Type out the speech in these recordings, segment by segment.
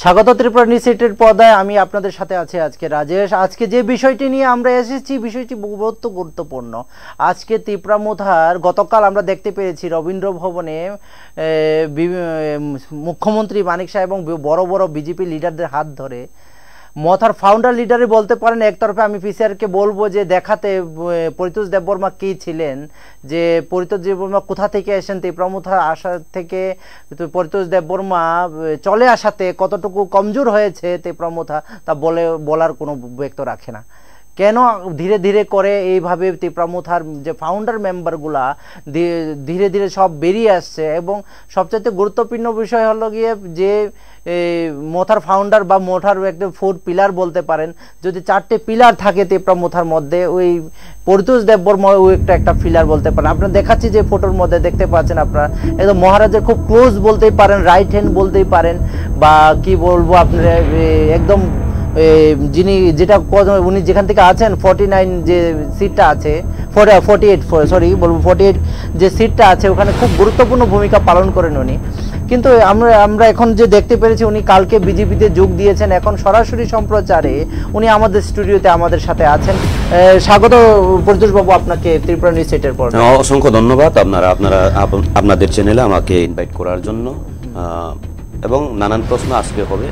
স্বাগত ত্রিপুরা নিউজ এইটের পর্দায় আমি আপনাদের সাথে আছি আজকে রাজেশ। আজকে যে বিষয়টি নিয়ে আমরা এসেছি বিষয়টি বহুত গুরুত্বপূর্ণ। আজকে তিপ্রামুথার গতকাল আমরা দেখতে পেয়েছি রবীন্দ্র ভবনে মুখ্যমন্ত্রী মানিক শাহ এবং বড় বড় বিজেপি লিডারদের হাত ধরে মথার ফাউন্ডার লিডারই বলতে পারেন একতরফে। আমি পিসিআরকে বলবো যে দেখাতে পরিতোষ দেববর্মা কে ছিলেন, যে পরিতোষ দেববর্মা কোথা থেকে এসেছেন, তিপ্রামুথার আসা থেকে পরিতোষ দেববর্মা চলে আসাতে কতটুকু কমজোর হয়েছে তিপ্রামুথা তা বলার কোনো ব্যক্ত রাখে না। কেন ধীরে ধীরে করে এইভাবে তিপ্রামুথার যে ফাউন্ডার মেম্বারগুলা ধীরে ধীরে সব বেরিয়ে আসছে, এবং সবচাইতে গুরুত্বপূর্ণ বিষয় হলো গিয়ে যে মোথার ফাউন্ডার বা মোথার একটা 4 পিলার বলতে পারেন, যদি 4টে পিলার থাকে তিপ্রামুথার মধ্যে, ওই পরিতোষ দেববর্মা ওই একটা পিলার বলতে পারেন। আপনারা দেখাচ্ছি যে ফটোর মধ্যে দেখতে পাচ্ছেন আপনারা, একদম মহারাজের খুব ক্লোজ বলতেই পারেন, রাইট হ্যান্ড বলতেই পারেন, বা কি বলবো আপনারা একদম যিনি যেটা উনি যেখান থেকে আছেন 49 যে সিটটা আছে 48 যে সিটটা আছে ওখানে খুব গুরুত্বপূর্ণ ভূমিকা পালন করেন উনি। কিন্তু আমরা এখন যে দেখতে পেরেছি উনি কালকে বিজেপিতে যোগ দিয়েছেন, এখন সরাসরি সম্প্রচারে উনি আমাদের স্টুডিওতে আমাদের সাথে আছেন। স্বাগত পরিতোষ বাবু আপনাকে ত্রিপুরা নিউজ এইটের পর। অসংখ্য ধন্যবাদ আপনাদের চ্যানেলে আমাকে ইনভাইট করার জন্য, এবং নানান প্রশ্ন আজকে হবে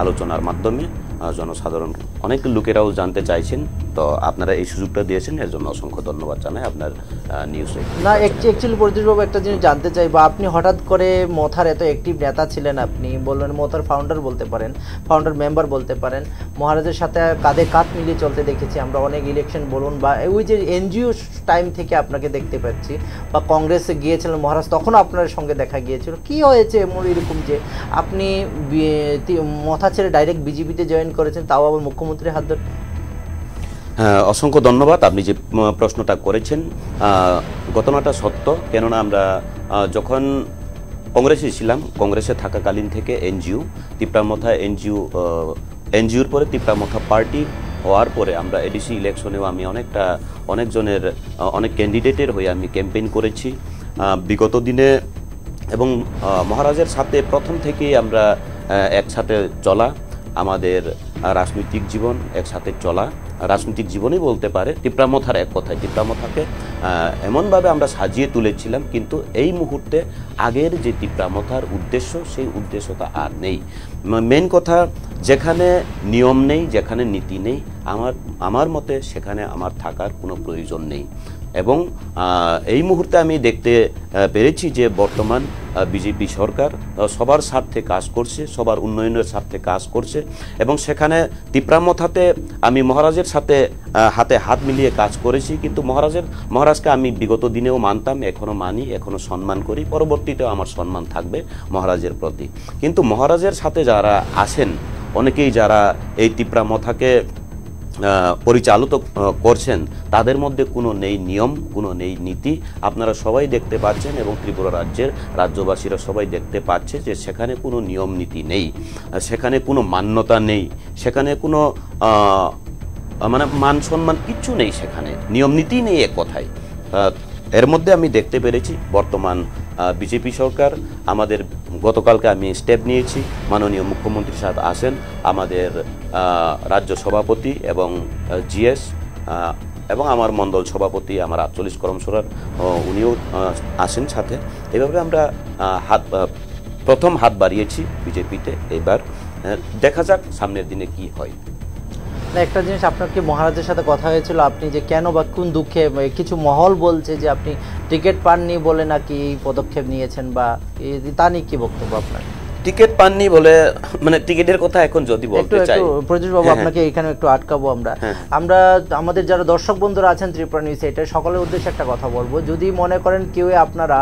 আলোচনার মাধ্যমে। জনসাধারণ অনেক লোকেরাও জানতে চাইছেন, তো আপনারা এই সুযোগটা দিয়েছেন, এর জন্য অসংখ্য ধন্যবাদ জানাই আপনার নিউজে। না অ্যাকচুয়ালি পরিতোষবাবু একটা জিনিস জানতে চাই, বা আপনি হঠাৎ করে মথার এত অ্যাক্টিভ নেতা ছিলেন, আপনি বললেন মথার ফাউন্ডার বলতে পারেন, ফাউন্ডার মেম্বার বলতে পারেন, মহারাজের সাথে কাঁধে কাঁধ মিলিয়ে চলতে দেখেছি আমরা অনেক ইলেকশন বলুন, বা ওই যে এনজিও টাইম থেকে আপনাকে দেখতে পাচ্ছি, বা কংগ্রেসে গিয়েছিলেন মহারাজ তখনও আপনার সঙ্গে দেখা গিয়েছিল। কি হয়েছে এমন এরকম যে আপনি মথা ছেড়ে ডাইরেক্ট বিজেপিতে জয়েন করেছেন, তাও আবার মুখ্যমন্ত্রীর হাত ধরে? হ্যাঁ, অসংখ্য ধন্যবাদ আপনি যে প্রশ্নটা করেছেন। ঘটনাটা সত্য, কেননা আমরা যখন কংগ্রেসে ছিলাম, কংগ্রেসে থাকাকালীন থেকে এনজিও তিপ্রামুথা এনজিওর পরে তিপ্রামুথা পার্টি হওয়ার পরে আমরা এডিসি ইলেকশনেও আমি অনেক ক্যান্ডিডেটের হয়ে আমি ক্যাম্পেইন করেছি বিগত দিনে, এবং মহারাজের সাথে প্রথম থেকেই আমরা একসাথে চলা, আমাদের রাজনৈতিক জীবন একসাথে চলা, রাজনৈতিক জীবনই বলতে পারে। তিপ্রামুথার এক কথায় তিপ্রামুথাকে এমনভাবে আমরা সাজিয়ে তুলেছিলাম, কিন্তু এই মুহূর্তে আগের যে তিপ্রামুথার উদ্দেশ্য সেই উদ্দেশ্যটা আর নেই। মেন কথা, যেখানে নিয়ম নেই, যেখানে নীতি নেই, আমার মতে সেখানে আমার থাকার কোনো প্রয়োজন নেই। এবং এই মুহূর্তে আমি দেখতে পেরেছি যে বর্তমান বিজেপি সরকার সবার স্বার্থে কাজ করছে, সবার উন্নয়নের স্বার্থে কাজ করছে, এবং সেখানে তিপ্রামুথাতে আমি মহারাজের সাথে হাতে হাত মিলিয়ে কাজ করেছি। কিন্তু মহারাজকে আমি বিগত দিনেও মানতাম, এখনও মানি, এখনও সম্মান করি, পরবর্তীতেও আমার সম্মান থাকবে মহারাজের প্রতি। কিন্তু মহারাজের সাথে যারা আছেন, অনেকেই যারা এই তিপ্রামুথাকে পরিচালিত করছেন, তাদের মধ্যে কোনো নেই নিয়ম, কোনো নেই নীতি। আপনারা সবাই দেখতে পাচ্ছেন, এবং ত্রিপুরা রাজ্যবাসীরা সবাই দেখতে পাচ্ছে যে সেখানে কোনো নিয়ম নীতি নেই, সেখানে কোনো মান্যতা নেই, সেখানে কোনো মানে মান সম্মান কিচ্ছু নেই, সেখানে নিয়ম নীতি নেই এক কথায়। এর মধ্যে আমি দেখতে পেরেছি বর্তমান বিজেপি সরকার আমাদের, গতকালকে আমি স্টেপ নিয়েছি, মাননীয় মুখ্যমন্ত্রীর সাথে আসেন আমাদের রাজ্য সভাপতি এবং জিএস, এবং আমার মণ্ডল সভাপতি আমার 48 করমসরার উনিও আসেন সাথে। এভাবে আমরা প্রথম হাত বাড়িয়েছি বিজেপিতে। এবার দেখা যাক সামনের দিনে কি হয়। একটা জিনিস, আপনার কি মহারাজের সাথে কথা হয়েছিল, আপনি যে কেন বা কোন দুঃখে, কিছু মহল বলছে যে আপনি টিকিট পাননি বলে নাকি এই পদক্ষেপ নিয়েছেন, বা তা নিয়ে কি বক্তব্য আপনার? টিকিট পাননি বলে, মানে টিকিটের কথা এখন যদি বলতে চাই, প্রযোজ বাবু আপনাকে এখানে একটু আটকাবো আমরা। আমাদের যারা দর্শক বন্ধুরা আছেন ত্রিপুরা নিউজ এইটের, সকলের উদ্দেশ্যে একটা কথা বলবো। যদি মনে করেন কেউ আপনারা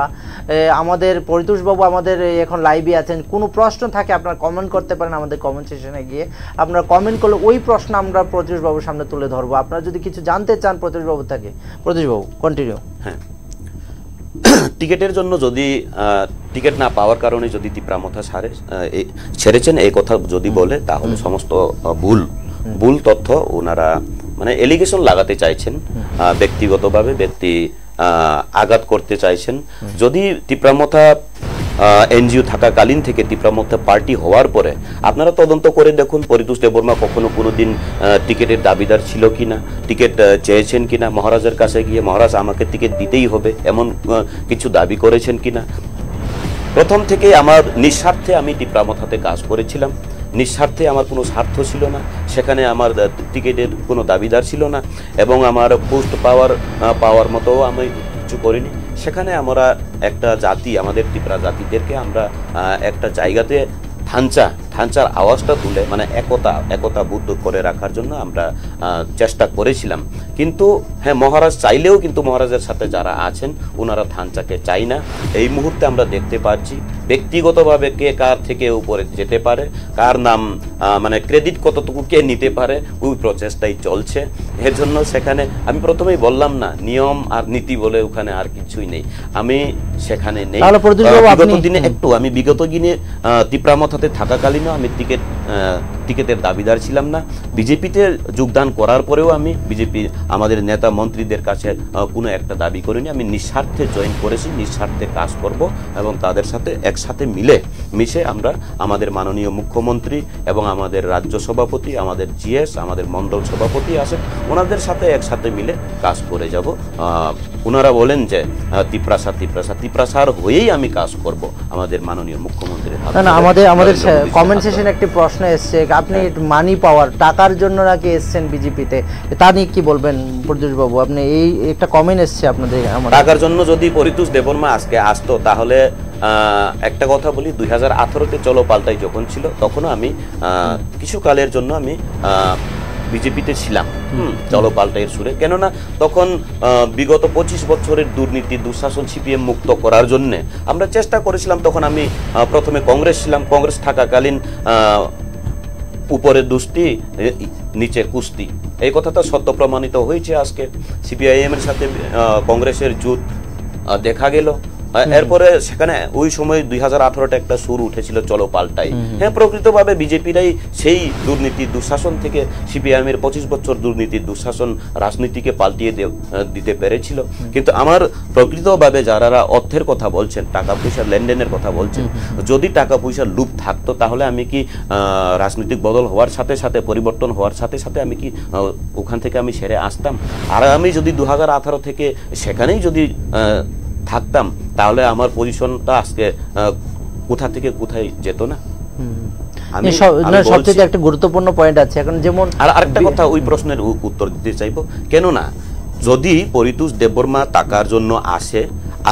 আমাদের পরিতোষ বাবু আমাদের এখন লাইভে আছেন, কোনো প্রশ্ন থাকে আপনারা কমেন্ট করতে পারেন, আমাদের কমেন্ট সেকশনে গিয়ে আপনারা কমেন্ট করলে ওই প্রশ্ন আমরা প্রযোজ বাবুর সামনে তুলে ধরবো। আপনারা যদি কিছু জানতে চান প্রযোজ বাবু থাকে, প্রযোজ বাবু কন্টিনিউ। হ্যাঁ, টিকেটের জন্য যদি টিকিট না পাওয়ার কারণে যদি তিপ্রামথা ছেড়েছেন এই কথা যদি বলে তাহলে সমস্ত ভুল তথ্য ওনারা মানে এলিগেশন লাগাতে চাইছেন, ব্যক্তিগতভাবে আঘাত করতে চাইছেন। যদি তিপ্রামথা এনজিও থাকাকালীন থেকে তিপ্রামথা পার্টি হওয়ার পরে আপনারা তদন্ত করে দেখুন পরিতোষ দেববর্মা কখনো কোনোদিন টিকিটের দাবিদার ছিল কিনা, টিকিট চেয়েছেন কিনা, মহারাজের কাছে গিয়ে মহারাজ আমাকে টিকিট দিতেই হবে এমন কিছু দাবি করেছেন কিনা। প্রথম থেকে আমার নিঃস্বার্থে আমি তিপ্রামথাতে কাজ করেছিলাম, নিঃস্বার্থে আমার কোনো স্বার্থ ছিল না, সেখানে আমার টিকিটের কোনো দাবিদার ছিল না এবং আমার পোস্ট পাওয়ার মতো আমি কিছু করিনি। সেখানে আমরা একটা জাতি, আমাদের তিপ্রা জাতিদেরকে আমরা একটা জায়গাতে থানচার আওয়াজটা তুলে মানে একতা বুদ্ধ করে রাখার জন্য আমরা চেষ্টা করেছিলাম। কিন্তু হ্যাঁ, মহারাজ চাইলেও কিন্তু মহারাজের সাথে যারা আছেন ওনারা থানচাকে চাই না। এই মুহূর্তে আমরা দেখতে পাচ্ছি ব্যক্তিগতভাবে কে কার থেকে উপরে যেতে পারে, কার নাম মানে ক্রেডিট কতটুকু কে নিতে পারে, ওই প্রচেষ্টাই চলছে। এর জন্য সেখানে আমি প্রথমেই বললাম না, নিয়ম আর নীতি বলে ওখানে আর কিছুই নেই, আমি সেখানে নেই। বিগত দিনে তিপ্রামথাতে থাকাকালীনও আমি টিকিটের দাবিদার ছিলাম না। বিজেপিতে যোগদান করার পরেও আমি আমাদের নেতা মন্ত্রীদের কাছে কোনো একটা দাবি করিনি। আমি নিঃস্বার্থে জয়েন করেছি, নিঃস্বার্থে কাজ করব এবং তাদের সাথে একসাথে মিশে আমরা আমাদের মাননীয় মুখ্যমন্ত্রী এবং আমাদের রাজ্য সভাপতি, আমাদের জিএস, আমাদের মন্ডল সভাপতি আছেন, ওনাদের সাথে একসাথে মিলে কাজ করে যাব। ওনারা বলেন যে তিপ্রাসার হয়েই আমি কাজ করব আমাদের মাননীয় মুখ্যমন্ত্রীর হাতে। না, আমাদের কমেন্ট সেশনে একটি প্রশ্ন এসছে, আপনি মানি পাওয়ার টাকার জন্য নাকি এসছেন বিজেপিতে, তা নিয়ে কি বলবেন প্রদ্যুৎ বাবু? আপনি এই একটা কমেন্ট এসছে আপনাদের। টাকার জন্য যদি পরিতোষ দেববর্মা আজকে আসতো তাহলে একটা কথা বলি, 2018-তে চলো পাল্টাই যখন ছিল তখনও আমি কিছু কালের জন্য আমি বিজেপিতে ছিলাম, চলো পাল্টাইয়ের সুরে। কেননা তখন বিগত 25 বছরের দুর্নীতি দুঃশাসন সিপিএম মুক্ত করার জন্য আমরা চেষ্টা করেছিলাম। তখন আমি প্রথমে কংগ্রেস ছিলাম, কংগ্রেস থাকাকালীন উপরে দুষ্টি নিচে কুস্তি, এই কথাটা সত্য প্রমাণিত হয়েছে। আজকে সিপিআইএম এর সাথে কংগ্রেসের জোট দেখা গেল। এরপরে সেখানে ওই সময় 2018-টা একটা সুর উঠেছিল চলো পাল্টাই। হ্যাঁ, প্রকৃতভাবে বিজেপিরাই সেই দুর্নীতি দুঃশাসন থেকে সিপিআইএম এর 25 বছর দুর্নীতি দুঃশাসন রাজনীতিকে পাল্টিয়ে দিতে পেরেছিল। কিন্তু আমার প্রকৃতভাবে যারা অর্থের কথা বলছেন, টাকা পয়সার লেনদেনের কথা বলছেন, যদি টাকা পয়সার লুপ থাকতো তাহলে আমি কি রাজনৈতিক বদল হওয়ার সাথে সাথে, পরিবর্তন হওয়ার সাথে সাথে আমি কি ওখান থেকে আমি সেরে আসতাম? আর আমি যদি 2018 থেকে সেখানেই যদি থাকতাম তাহলে আমার পজিশনটা আজকে কোথা থেকে কোথায় যেত না। সবচেয়ে একটা গুরুত্বপূর্ণ পয়েন্ট আছে এখন, যেমন আরেকটা কথা ওই প্রশ্নের উত্তর দিতে চাইবো। কেননা যদি পরিতোষ দেববর্মা টাকার জন্য আসে,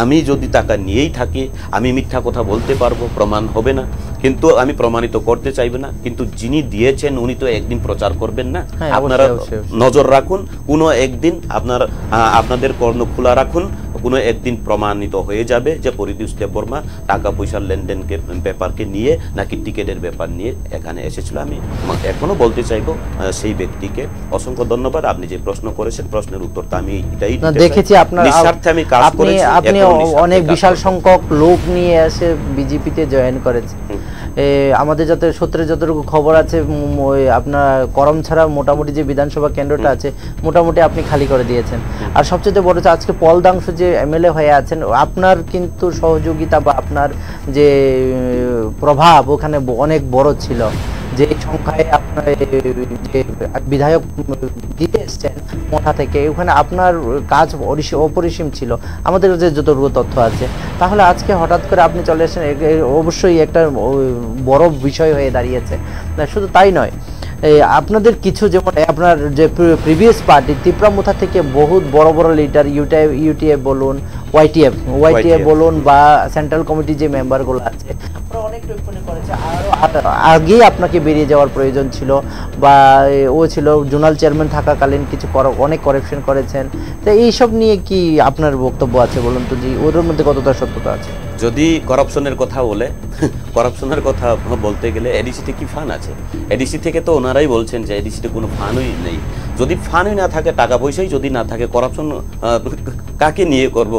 আমি যদি টাকা নিয়েই থাকি আমি মিথ্যা কথা বলতে পারবো, প্রমাণ হবে না, কিন্তু আমি প্রমাণিত করতে চাইবে না। কিন্তু যিনি দিয়েছেন উনি তো একদিন প্রচার করবেন না। আপনারা নজর রাখুন, কোনো একদিন আপনাদের কর্ণ খোলা রাখুন, কোনো একদিন প্রমাণিত হয়ে যাবে যে পরিতোষ দেববর্মা টাকা পয়সার লেনদেনকে ব্যাপারকে নিয়ে নাকি টিকেটের ব্যাপার নিয়ে এখানে এসেছিল। আমি এখনো বলতে চাইবো সেই ব্যক্তিকে অসংখ্য ধন্যবাদ। আপনি যে প্রশ্ন করেছেন প্রশ্নের উত্তরটা আমি এটাই দেখেছি, আপনার নিঃস্বার্থে আমি কাজ করেছি। আপনি অনেক বিশাল সংখ্যক লোক নিয়ে এসে বিজেপিতে জয়েন করেছে। আমাদের সূত্রে যতটুকু খবর আছে আপনার করম ছাড়া মোটামুটি যে বিধানসভা কেন্দ্রটা আছে মোটামুটি আপনি খালি করে দিয়েছেন। আর সবচেয়ে বড় আজকে পলদাংশ যে এমএলএ হয়ে আছেন, আপনার কিন্তু সহযোগিতা বা আপনার যে প্রভাব ওখানে অনেক বড় ছিল। যে সংখ্যায় আপনার যে বিধায়ক দিতে এসছেন মোটা থেকে, ওখানে আপনার কাজ অপরিসীম ছিল আমাদের যে যতটুকু তথ্য আছে। তাহলে আজকে হঠাৎ করে আপনি চলে এসেছেন, অবশ্যই একটা বড় বিষয় হয়ে দাঁড়িয়েছে। শুধু তাই নয়, আপনাদের কিছু যেমন আপনার যে প্রিভিয়াস পার্টি তিপ্রামথা থেকে বহুত বড় বড় লিডার ইউটিএফ বলুন, ওয়াইটিএফ বলুন বা সেন্ট্রাল কমিটির যে মেম্বারগুলো আছে অনেক টিপ্পণী করেছে, আরও আগেই আপনাকে বেরিয়ে যাওয়ার প্রয়োজন ছিল বা ও ছিল জোনাল চেয়ারম্যান থাকাকালীন কিছু অনেক কারাপশন করেছেন। তো এইসব নিয়ে কি আপনার বক্তব্য আছে বলুন তো, যে ওদের মধ্যে কতটা সত্যতা আছে? যদি করাপশনের কথা বলে, করাপশনের কথা বলতে গেলে এডিসিতে কি ফান্ড আছে? এডিসি থেকে তো ওনারাই বলছেন যে এডিসিতে কোনো ফান্ডই নেই। যদি ফান্ডই না থাকে, টাকা পয়সাই যদি না থাকে, করাপশন কাকে নিয়ে করব?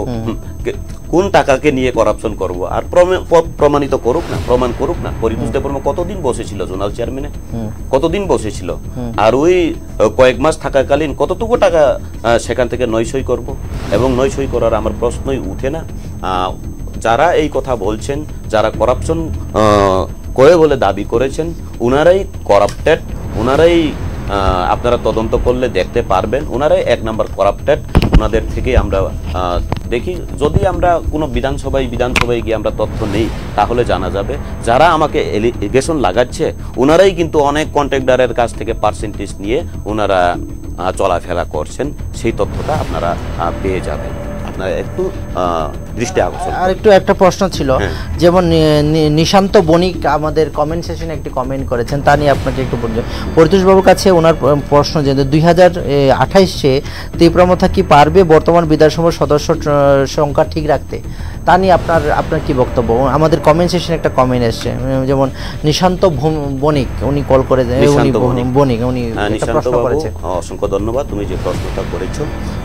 কোন টাকাকে নিয়ে করাপশন করব? আর প্রমাণিত করুক না, প্রমাণ করুক না। পরিতোষ দেববর্মা কতদিন বসেছিল জোনাল চেয়ারম্যানে? কতদিন বসেছিল? আর ওই কয়েক মাস থাকাকালীন কতটুকু টাকা সেখান থেকে নয়সই করব? এবং নয়সই করার আমার প্রশ্নই উঠে না। যারা এই কথা বলছেন, যারা করাপশন করে বলে দাবি করেছেন, ওনারাই করাপ্টেড, ওনারাই আপনারা তদন্ত করলে দেখতে পারবেন, ওনারাই 1 নাম্বার করাপ্টেড। ওনাদের থেকে আমরা দেখি, যদি আমরা কোনো বিধানসভায় গিয়ে আমরা তথ্য নেই, তাহলে জানা যাবে। যারা আমাকে এলিগেশন লাগাচ্ছে, ওনারাই কিন্তু অনেক কন্ট্রাক্টরের কাছ থেকে পার্সেন্টেজ নিয়ে ওনারা চলাফেরা করছেন। সেই তথ্যটা আপনারা পেয়ে যাবেন। একটু দৃষ্টি আকর্ষণ। আর একটু একটা প্রশ্ন ছিল, যেমন নিশান্ত বণিক আমাদের কমেন্ট সেশনে একটি কমেন্ট করেছেন, তা নিয়ে আপনাকে একটু বলবো। পরিতোষ বাবুর কাছে ওনার প্রশ্ন যে 2028-এ তীব্রমথা কি পারবে বর্তমান বিধানসভার সদস্য সংখ্যা ঠিক রাখতে? তা নিয়ে আপনার কি বক্তব্য? আমাদের কমেন্ট সেশনে একটা কমেন্ট এসছে, যেমন নিশান্ত বণিক উনি কল করে, উনি একটা প্রশ্ন করেছেন। অসংখ্য ধন্যবাদ, তুমি যে প্রশ্নটা করেছো।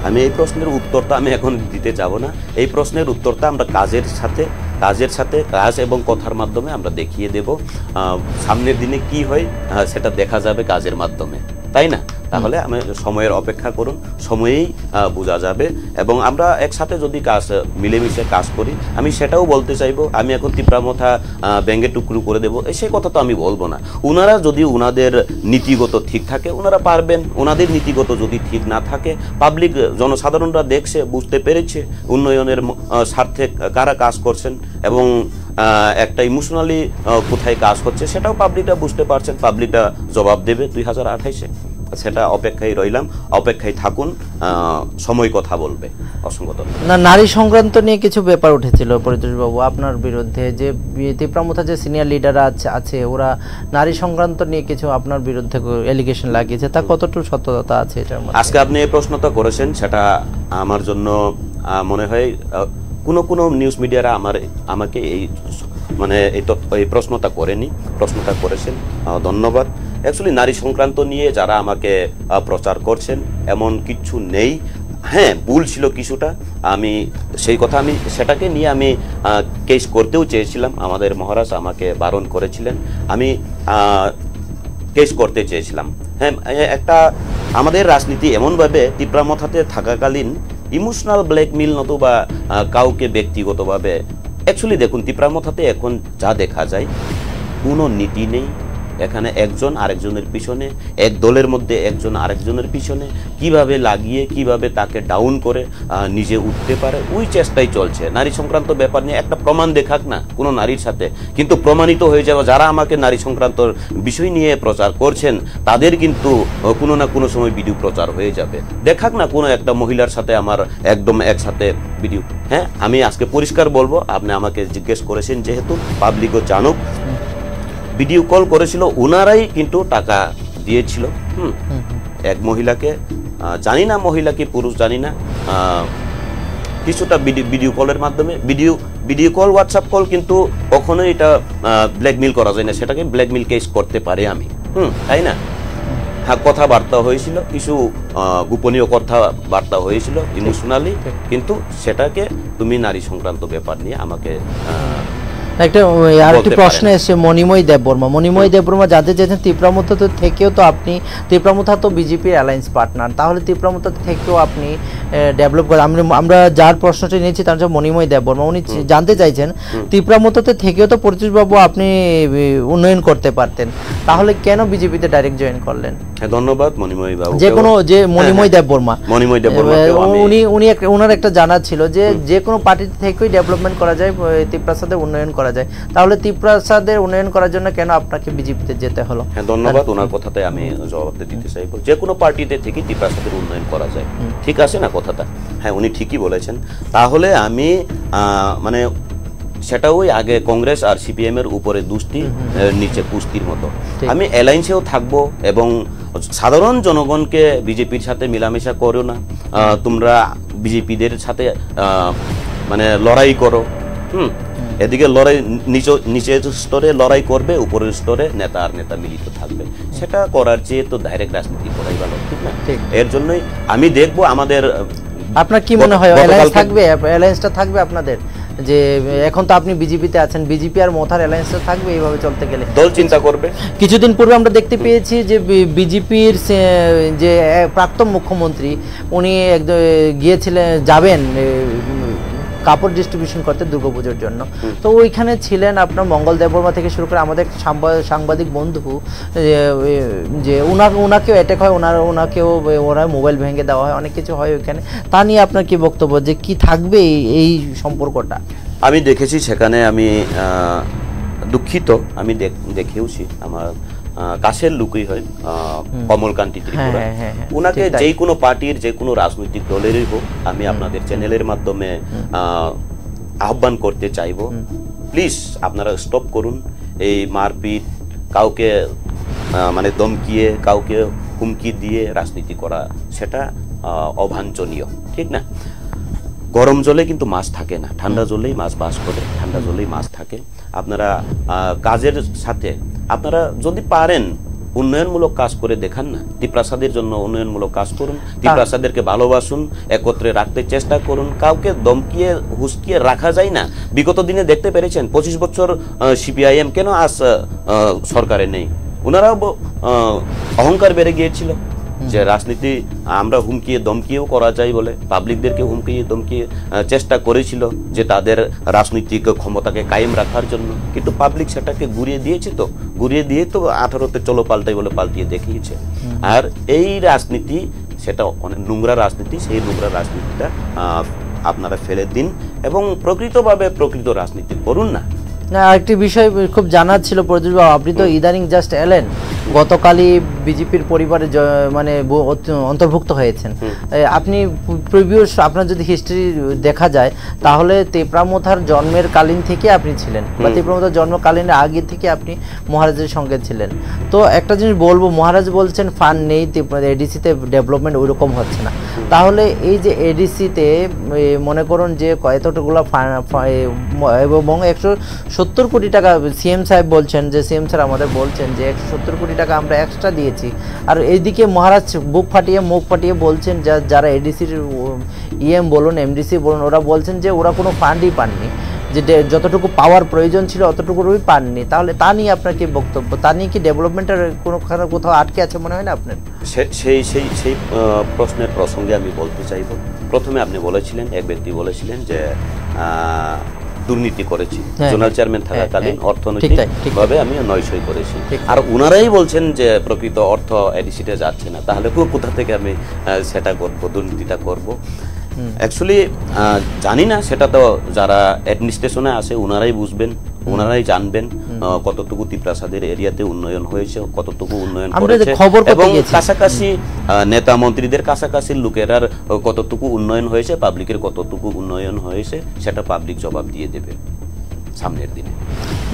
আমি এই প্রশ্নের উত্তরটা আমি এখন দিতে যাব না। এই প্রশ্নের উত্তরটা আমরা কাজের সাথে কাজ এবং কথার মাধ্যমে আমরা দেখিয়ে দেব। সামনের দিনে কি হয় সেটা দেখা যাবে কাজের মাধ্যমে, তাই না? তাহলে আমি সময়ের অপেক্ষা করুন, সময়েই বোঝা যাবে। এবং আমরা একসাথে যদি মিলেমিশে কাজ করি, আমি সেটাও বলতে চাইবো। আমি এখন তীব্রমথা ব্যঙ্গে টুকরো করে দেবো, সেই কথা তো আমি বলবো না। ওনারা যদি ওনাদের নীতিগত ঠিক থাকে, ওনারা পারবেন। ওনাদের নীতিগত যদি ঠিক না থাকে, পাবলিক জনসাধারণরা দেখছে, বুঝতে পেরেছে উন্নয়নের স্বার্থে কারা কাজ করছেন এবং একটা ইমোশনালি কোথায় কাজ হচ্ছে, সেটাও পাবলিকরা বুঝতে পারছেন। পাবলিকরা জবাব দেবে 2028-এ। সেটা অপেক্ষায় রইলাম, অপেক্ষায় থাকুন, সময় কথা বলবে। অসংখ্য ধন্যবাদ। না, নারী সংক্রান্ত নিয়ে কিছু ব্যাপার উঠেছিল পরিতোষ বাবু আপনার বিরুদ্ধে, যে তীব্রমথা যে সিনিয়র লিডার আছে, ওরা নারী সংক্রান্ত নিয়ে কিছু আপনার বিরুদ্ধে এলিগেশন লাগিয়েছে, তা কতটুকু সত্যতা আছে এটার মধ্যে? আজকে আপনি এই প্রশ্নটা করেছেন, সেটা আমার জন্য মনে হয় কোনো নিউজ মিডিয়ারা আমাকে এই প্রশ্নটা করেনি, প্রশ্নটা করেছেন, ধন্যবাদ। অ্যাকচুয়ালি নারী সংক্রান্ত নিয়ে যারা আমাকে প্রচার করছেন, এমন কিছু নেই। হ্যাঁ, ভুল ছিল কিছুটা, সেটাকে নিয়ে আমি কেস করতেও চেয়েছিলাম। আমাদের মহারাজ আমাকে বারণ করেছিলেন, আমি কেস করতে চেয়েছিলাম। হ্যাঁ, একটা আমাদের রাজনীতি এমনভাবে তীব্রমথাতে থাকাকালীন ইমোশনাল ব্ল্যাকমেইল নতুবা কাউকে ব্যক্তিগতভাবে, অ্যাকচুয়ালি দেখুন তীব্রমথাতে এখন যা দেখা যায়, কোনো নীতি নেই। এখানে একজন আরেকজনের পিছনে, এক দলের মধ্যে একজন আরেকজনের পিছনে কিভাবে লাগিয়ে, কিভাবে তাকে ডাউন করে নিজে উঠতে পারে, ওই চেষ্টাই চলছে। নারী সংক্রান্ত ব্যাপার নিয়ে একটা প্রমাণ দেখাক না কোনো নারীর সাথে, কিন্তু প্রমাণিত হয়ে যাবে যারা আমাকে নারী সংক্রান্ত বিষয় নিয়ে প্রচার করছেন, তাদের কিন্তু কোনো না কোনো সময় ভিডিও প্রচার হয়ে যাবে। দেখাক না কোনো একটা মহিলার সাথে আমার একদম একসাথে ভিডিও। হ্যাঁ, আমি আজকে পরিষ্কার বলবো, আপনি আমাকে জিজ্ঞেস করেছেন যেহেতু, পাবলিকও জানুক, ভিডিও কল করেছিল, ওনারাই কিন্তু টাকা দিয়েছিল। এক মহিলাকে, জানি না মহিলা কি পুরুষ জানি না, কিছুটা ভিডিও কলের মাধ্যমে, ভিডিও কল, হোয়াটসঅ্যাপ কল, কিন্তু কখনোই এটা ব্ল্যাকমেইল করা যায় না। সেটাকে ব্ল্যাকমেইল কেস করতে পারে আমি, তাই না? হ্যাঁ, কথাবার্তা হয়েছিল, কিছু গোপনীয় কথাবার্তা হয়েছিল ইমোশনালি, কিন্তু সেটাকে তুমি নারী সংক্রান্ত ব্যাপার নিয়ে আমাকে আরেকটি প্রশ্ন এসেছে মণিময় দেববর্মা জানতে চেয়েছেন, তীব্রমথা থেকেও তো আপনি, তীব্রমথা তো বিজেপির অ্যালায়েন্স পার্টনার, তাহলে তীব্রমথা থেকেও আপনি ডেভেলপ করে, আমরা যার প্রশ্নটি নিয়েছি তার হচ্ছে মণিময় দেববর্মা, উনি জানতে চাইছেন তীব্রমথাতে থেকেও তো পরিতোষ বাবু আপনি উন্নয়ন করতে পারতেন, তাহলে কেন বিজেপিতে ডাইরেক্ট জয়েন করলেন? ধন্যবাদ মণিময় বাবু। মণিময় দেববর্মা, উনি ওনার একটা জানা ছিল যে কোনো পার্টি থেকেই ডেভেলপমেন্ট করা যায়, তীব্রসাদের উন্নয়ন করা যায়, তাহলে তীব্রসাদের উন্নয়ন করার জন্য কেন আপনাকে বিজেপিতে যেতে হলো? হ্যাঁ, ধন্যবাদ। ওনার কথাতে আমি জবাব দিতে চাইবো, যে কোনো পার্টিতে থেকে তীব্রসাদের উন্নয়ন করা যায়, ঠিক আছে না কথাটা? হ্যাঁ, উনি ঠিকই বলেছেন। তাহলে আমি সেটা ওই আগে কংগ্রেস আর সিপিএম এর উপরে দুষ্টি, নিচে কুস্তির মতো। আমি অ্যালায়েন্সেও থাকবো এবং সাধারণ জনগণকে বিজেপির সাথে মিলামেশা করো না, তোমরা বিজেপিদের সাথে লড়াই করো, এদিকে লড়াই নিচের স্তরে লড়াই করবে, উপরের স্তরে নেতা আর নেতা মিলিত থাকবে। সেটা করার চেয়ে তো ডাইরেক্ট রাজনীতি করাই ভালো, ঠিক না? এর জন্যই আমি দেখবো আমাদের। আপনার কি মনে হয় অ্যালায়েন্স থাকবে? অ্যালায়েন্সটা থাকবে আপনাদের? যে এখন তো আপনি বিজেপিতে আছেন, বিজেপি আর মথার অ্যালায়েন্সটা থাকবে এইভাবে চলতে গেলে? দল চিন্তা করবে। কিছুদিন পূর্বে আমরা দেখতে পেয়েছি যে বিজেপির যে প্রাক্তন মুখ্যমন্ত্রী উনি গিয়েছিলেন, যাবেন কাপড় ডিস্ট্রিবিউশন করতে দুর্গাপুজোর জন্য। তো ওইখানে ছিলেন আপনার মঙ্গল দেববর্মা থেকে শুরু করে আমাদের সাংবাদিক বন্ধু, যে ওনাকেও অ্যাটাক হয়, ওনাকেও ওরা মোবাইল ভেঙে দেওয়া হয়, অনেক কিছু হয় ওইখানে। তা নিয়ে আপনার কি বক্তব্য, যে কি থাকবে এই সম্পর্কটা? আমি দেখেছি সেখানে, আমি দুঃখিত, আমি দেখেওছি। আমার কাছের লোকই হয় কমলকান্তি ত্রিপুরা, ওনাকে যে কোনো পার্টির যে কোনো রাজনৈতিক দলেরই হোক, আমি আপনাদের চ্যানেলের মাধ্যমে আহ্বান করতে চাইবো, প্লিজ আপনারা স্টপ করুন এই মারপিট, কাউকে মানে ধমকিয়ে, কাউকে হুমকি দিয়ে রাজনীতি করা, সেটা অবাঞ্ছনীয়, ঠিক না? গরম জলে কিন্তু মাছ থাকে না, ঠান্ডা জলেই মাছ বাস করে, ঠান্ডা জলেই মাছ থাকে। আপনারা কাজের সাথে আপনারা যদি পারেন উন্নয়নমূলক কাজ করে দেখান না, ত্রিপ্রাসাদের জন্য উন্নয়নমূলক কাজ করুন, ত্রিপ্রাসাদেরকে ভালোবাসুন, একত্রে রাখতে চেষ্টা করুন। কাউকে দমকিয়ে হুসকিয়ে রাখা যায় না। বিগত দিনে দেখতে পেরেছেন 25 বছর সিপিআইএম কেন আজ সরকারে নেই? ওনারাও অহংকার বেড়ে গিয়েছিল যে রাজনীতি আমরা হুমকিয়ে দমকিয়েও করা যায় বলে, পাবলিকদেরকে হুমকিয়ে দমকিয়ে চেষ্টা করেছিল যে তাদের রাজনৈতিক ক্ষমতাকে কায়েম রাখার জন্য, কিন্তু পাবলিক সেটাকে ঘুরিয়ে দিয়েছে। তো ঘুরিয়ে দিয়ে তো 18তে চলো পাল্টাই বলে পাল্টিয়ে দেখিয়েছে। আর এই রাজনীতি সেটা অনেক নোংরা রাজনীতি, সেই নোংরা রাজনীতিটা আপনারা ফেলে দিন এবং প্রকৃতভাবে প্রকৃত রাজনীতি করুন না। আরেকটি বিষয় খুব জানার ছিল প্রদ্যুৎ বাবু, আপনি তো ইদানিং জাস্ট এলেন, গতকালই বিজেপির পরিবারে মানে অন্তর্ভুক্ত হয়েছেন। আপনি প্রিভিয়াস আপনার যদি হিস্ট্রি দেখা যায় তাহলে তেপরামথার জন্মের কালীন থেকে আপনি ছিলেন, বা তেপরামথার জন্মকালীনের আগে থেকে আপনি মহারাজের সঙ্গে ছিলেন। তো একটা জিনিস বলবো, মহারাজ বলছেন ফান্ড নেই, এডিসিতে ডেভেলপমেন্ট ওইরকম হচ্ছে না। তাহলে এই যে এডিসিতে মনে করুন যে এতটুকুলো এবং 170 কোটি টাকা সিএম সাহেব বলছেন, যে সিএম স্যার আমাদের বলছেন যে 170 কোটি টাকা আমরা এক্সট্রা দিয়েছি। আর এইদিকে মহারাজ বুক ফাটিয়ে মুখ ফাটিয়ে বলছেন, যারা এডিসির ইএম বলুন, এমডিসি বলুন, ওরা বলছেন যে ওরা কোনো ফান্ডই পাননি, যে যতটুকু পাওয়ার প্রয়োজন ছিল অতটুকুই পাননি। তাহলে তা নিয়ে আপনার কি বক্তব্য? তা নিয়ে কি ডেভেলপমেন্টের কোথাও আটকে আছে মনে হয় না আপনার? সেই প্রশ্নের প্রসঙ্গে আমি বলতে চাইব। প্রথমে আপনি বলেছিলেন, এক ব্যক্তি বলেছিলেন যে দুর্নীতি করেছি, জোনাল চেয়ারম্যান থাকাকালীন অর্থনৈতিকভাবে আমি নয়সই করেছি। আর ওনারাই বলছেন যে প্রকৃত অর্থ এডিসিতে যাচ্ছে না, তাহলে কোথা থেকে আমি সেটা করবো, দুর্নীতিটা করবো? অ্যাকচুয়ালি জানি না, সেটা তো যারা অ্যাডমিনিস্ট্রেশনে আছে ওনারাই বুঝবেন, ওনারাই জানবেন কতটুকু ত্রিপ্রাসাদের এরিয়াতে উন্নয়ন হয়েছে, কতটুকু উন্নয়ন করেছে, এবং কাছাকাছি নেতা মন্ত্রীদের কাছাকাছি লোকেরা কতটুকু উন্নয়ন হয়েছে, পাবলিকের কতটুকু উন্নয়ন হয়েছে, সেটা পাবলিক জবাব দিয়ে দেবে সামনের দিনে।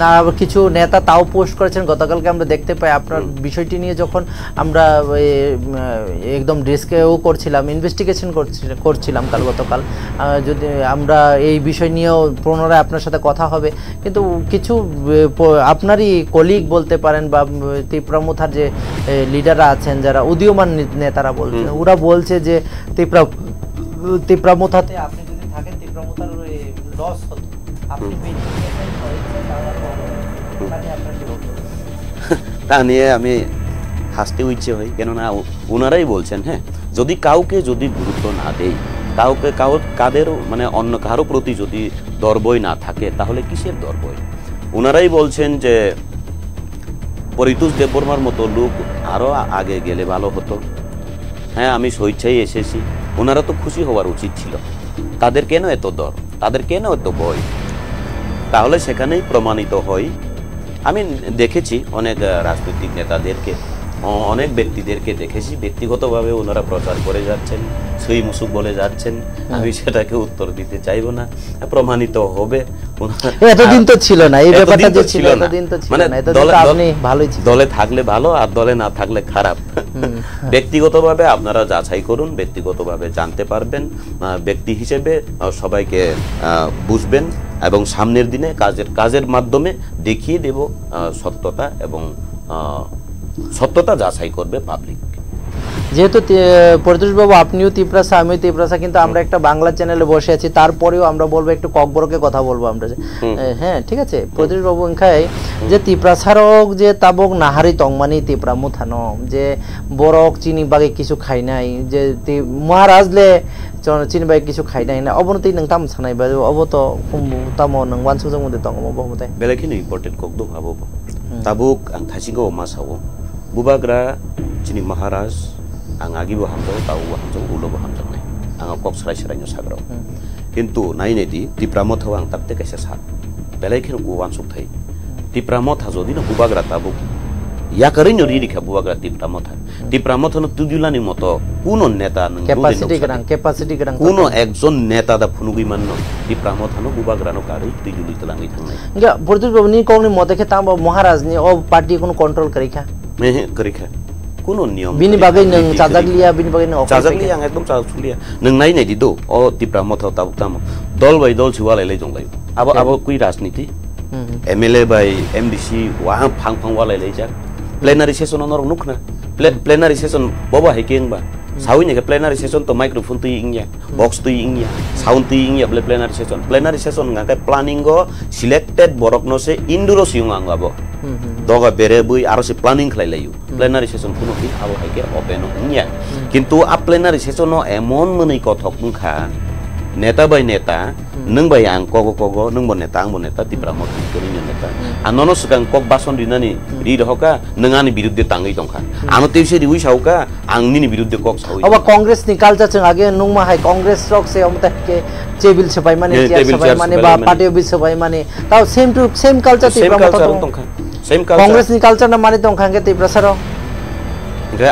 না, কিছু নেতা তাও পোস্ট করেছেন গতকালকে আমরা দেখতে পাই। আপনার বিষয়টি নিয়ে যখন আমরা একদম ডেস্কেও করছিলাম, ইনভেস্টিগেশন করছিলাম গতকাল, যদি আমরা এই বিষয় নিয়েও পুনরায় আপনার সাথে কথা হবে, কিন্তু কিছু আপনারই কলিগ বলতে পারেন বা ত্রিপুরামথার যে লিডাররা আছেন, যারা উদীয়মান নেতারা বলছেন, ওরা বলছে যে ত্রিপুরামথাতে আপনি যদি থাকেন ত্রিপুরামথার লস হতো, তা নিয়ে আমি হাসতে ইচ্ছে হয়, কেননা ওনারাই বলছেন, হ্যাঁ, যদি কাউকে যদি গুরুত্ব না দেই, কাদের মানে অন্য কারো প্রতি যদি দরবই না থাকে, তাহলে কিসের দরবই? ওনারাই বলছেন যে পরিতোষ দেববর্মার মতো লোক আরো আগে গেলে ভালো হতো। হ্যাঁ, আমি স্বেচ্ছায় এসেছি, ওনারা তো খুশি হওয়ার উচিত ছিল। তাদের কেন এত দর, তাদের কেন এত ভয়? তাহলে সেখানেই প্রমাণিত হয়। আমি দেখেছি অনেক রাজনৈতিক নেতাদেরকে, অনেক ব্যক্তিদেরকে দেখেছি, ব্যক্তিগতভাবে ওনারা প্রচার করে যাচ্ছেন, সুই মুসুক বলে যাচ্ছেন, আমি সেটাকে উত্তর দিতে চাইবো না, প্রমাণিত হবে। এতদিন তো ছিল না এই ব্যাপারটা, যে ছিল না, মানে দলে থাকলে ভালো আর দলে না থাকলে খারাপ। ব্যক্তিগতভাবে আপনারা যাচাই করুন, ব্যক্তিগতভাবে জানতে পারবেন, ব্যক্তি হিসেবে সবাইকে বুঝবেন। এবং সামনের দিনে কাজের মাধ্যমে দেখিয়ে দেব সত্যতা এবং সত্যতা যাচাই করবে পাবলিক। যেহেতু পরিতোষ বাবু আপনিও তিপ্রাসা আমিও তিপ্রাসা, কিন্তু আমরা একটা বাংলা চ্যানেলে বসে আছি, তারপরেও আমরা বলবো একটু ককবরকে কথা বলবো আমরা। হ্যাঁ ঠিক আছে পরিতোষ বাবু খাই যে তিপ্রাসারক যে তাবক নাহারি তংমানি তিপ্রা মুথানো যে বরক চিনি বাগে কিছু খাই নাই যে মহারাজলে চিনি বাগে কিছু খাই নাই না অবনতি নং তাম সানাই বা অবত তামো নং ওয়ানসু जों মতে তংমো বহুমতে বেলাখিনি ইম্পর্টেন্ট কক দো হাবো তাবুক আং थाइसिगो मासावो बुबाग्रा चिनि महाराज आं आगिबो हामजौ तावबो हामजौ उलोबो हामजौनाय आं कक सराय साग्राव किन्तु नायनायदि तिप्रामथाव आं ताबते कैसे सा बेलायखिनो गुवान सुथाय तिप्रामथा जदिनो बुबाग्रा ताबुक याकरैनो रिरिखा बुबाग्रा तिप्रामथनो तुजुलानि मतो कुनो नेता नों कैपेसिटी गोनां कुनो एकजन नेता दा फुनुगै माननो तिप्रामथानो बुबाग्रानो कारै तुजुलि तलाङै थांनाय गा बरदुस बाबुनि कौनि मतेखे ताम महाराजनि ओ पार्टी कोनो कंट्रोल करिखा मेहे करिखा कुनो नियम बिनि बागै नों चाजागलिया बिनि बागै नों चाजागलिया आं एकदम चाजागलिया नों नायनायदि दो ओ तिप्रामथाव ताबुक ताम दल बाय दल छिवालायलाय जंलाय अब कुइ राजनीति एमएलए बाय एमडीसी वहां फांग वालायलाय जा प्लेनारि सेसन नर नुखना प्लेनारि सेसन बबा हेकेंबा साउनि के प्लेनारि सेसन तो माइक्रोफोन तुइ इंगिया बॉक्स तुइ इंगिया साउंड तुइ इंगिया प्लेनारि सेसन गाके प्लानिंग गो सिलेक्टेड बरक न से इंडोर सिउं आंगाबो दगा बेरे बुइ आरो से प्लानिंग खलायलायु प्लेनारि सेसन कुनो कि आबो हाइके ओपेन इंगिया किन्तु आ प्लेनारि सेसन न एमन मनै कथक बुंखा नेता बाय नेता नों बाय आं कगो नों बो नेता तिप्रामथ करिनो नेता आननो सिगां कक बासन दिनानि रि रहका नों आनि बिरुद्धे ताङै दंखा आनो तेसे रिउइ साउका आंनि बिरुद्धे कक साउइ अब कांग्रेस निकालजा जों आगे नुमा हाय कांग्रेस रक से हमता के चेबिल सबाय माने चिया सबाय माने बा पार्टी ऑफिस सबाय माने ताव सेम टू सेम कल्चर तिप्रामथ दंखा सेम कल्चर कांग्रेस निकालजा न माने दंखा के तिप्रासार गे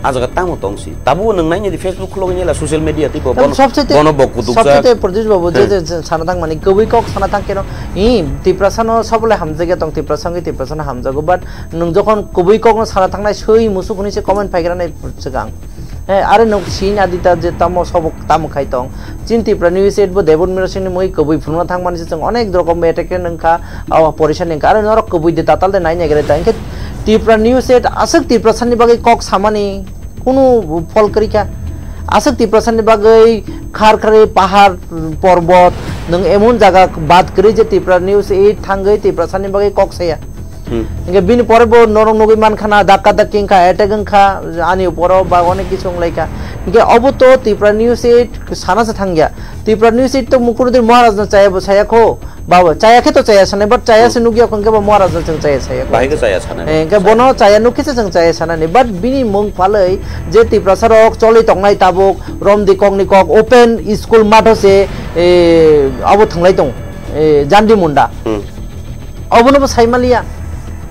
आजागा तामो तंगसी ताबु नों नायनि फेसबुक खुलगनिला सोशल मीडिया तिपो बन बकु दुखा सबसे प्रदेश बाबू जे सानाथां माने गबै कक सानाथां केनो इ तिप्रासानो सबले हामजागे दं तिप्रासानो हामजागो बाट नों जखन गबै कक सानाथांनाय सै मुसुखनि से कमेन्ट फाइग्रानाय सिगां आरो नों सिन आदिता जे तामो सब तामो खाइतं चिन्तिप्रा न्यूज एट बो देबन मिरसिनि मै गबै फुना थां माने जों अनेक रकम एटेके नोंखा आवा परिसन नोंखा आरो नरक गबै दे ताताल दे नाय नागरे तांके तिप्रा न्यूज एट आसक तिप्रासानि बागै कक सामानि কোনো ফল করিকা আসক তিপ্রাসানি বাগৈ খারখারে পাহাড় পর্বত নং এমন জায়গা বাদ করে যে তিপ্রা নিউজ এই থাঙ্গৈ তিপ্রাসানি বাগৈ ককসায়া ইনকে বিনি পরে বো নরম নগৈ মানখানা দাক্কা দাক্কিংখা এটাগংখা আনি উপর বা অনেক কিছু লাইকা ইনকে অবত তিপ্রা নিউজ এই সানাসে থাঙ্গিয়া তিপ্রা নিউজ এই তো মুকুরুদ্দিন মহারাজ না চাইবো ছায়াখো बाबा चायाखे तो चाया साने बट चाया से नुगिया खंके बा महाराज जों चाया साया बाहेके चाया साने के बनो चाया नुखिसे जों चाया साने बट बिनि मुं फालै जे तिप्रासारक चलै तंगनाय ताबुक रमदि ककनि कक ओपन स्कुल माथसे अब थांलाय दं जान्दी मुंडा अबनो साइमालिया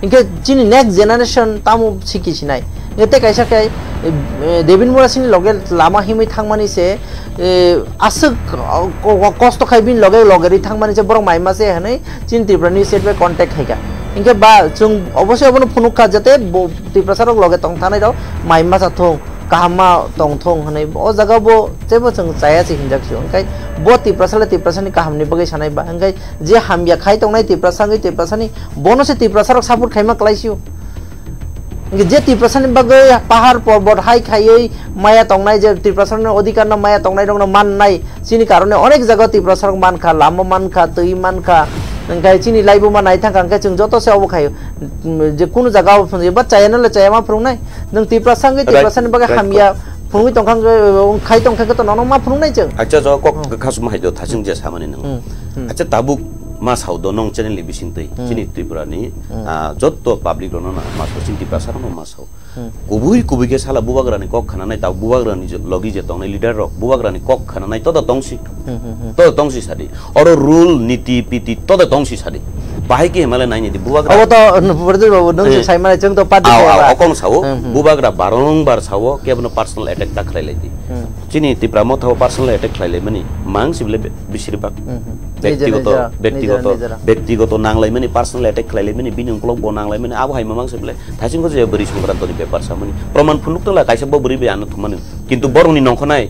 इनके जिनि नेक्स्ट जेनारेशन तामु सिकिसिनाय एते कायसा काय देबिन मुरासिनि लगे लामा हिमै थांमानि से आसक कष्ट खाइबिन लगे लगेरि थांमानि से बरं माइमासे हनै चिन्तिप्रानि सेटबे कन्टेक्ट हैगा इनके बा जों अवश्य बनो फुनुखा जाते तिप्रासारक लगे तंग थानाय राव माइमा जाथों कामा तंथों हनै ओ जगह बो जेबो जों जायासि हिनजाकसो ओंखाय बो तिप्रासानि काहामनि बगै सानाय बा ओंखाय जे हामया खाइ तंनाय तिप्रासानि बनसे तिप्रासारक सापुर खाइमा क्लाइसियो जे तिप्रासानि बागै पाहाड़ पर्वत हाइ खायै माया तंनाय जे तिप्रासारनि अधिकार न माया तंनाय दं माननाय सिनि कारणे अनेक जायगा तिप्रासारक मानखा लामा मानखा तै मानखा ओंखाय चिनि लाइबो मानाय थांखा ओंखाय जों जतसे अबो खायो जे कुनु जायगा फुंजे बा चायानले चाया मा फुंनाय नों तिप्रासानि बागै हामिया फुंगै तंखां खाइ तंखां त नन मा फुंनाय जों अच्छा ज कक खासु माइदो थासिं जे सामानि नों अच्छा ताबुक मा साउदो नों चेनेल बिसिनतै चिनि त्रिपुरानि जत्तो पाब्लिक रनो ना मा चिनि तिप्रासारनो मा साउ कुबुइ के साला बुबाग्रानि कक खानानाय ता बुबाग्रानि लगी जे तंनाय लिडार र बुबाग्रानि कक खानानाय तद तंसी सादि अरो रूल नीति पीति तद तंसी सादि बाहाय के हिमालय नायनि दि बुबाग्रा अब त बरदे बाबु नों साइमाले जों त पार्टी अकन साउ बुबाग्रा बारंबार साउ केबनो पर्सनल अटैक दाखलायलाय दि चिनि तिप्रामथाव पर्सनल अटैक खालायलाय माने मांसिबले बिसिरबाग व्यक्तिगत नांलाय माने पर्सनल अटैक खालायलाय माने बिनि उंक्लक ब नांलाय माने आबो हायमा मांसिबले थासिंखौ जे बोरि संक्रान्तनि पेपार सामनि प्रमाण फुनुक्तला कायसे ब बोरि बे आनो थमानो किन्तु बरंनि नंखनाय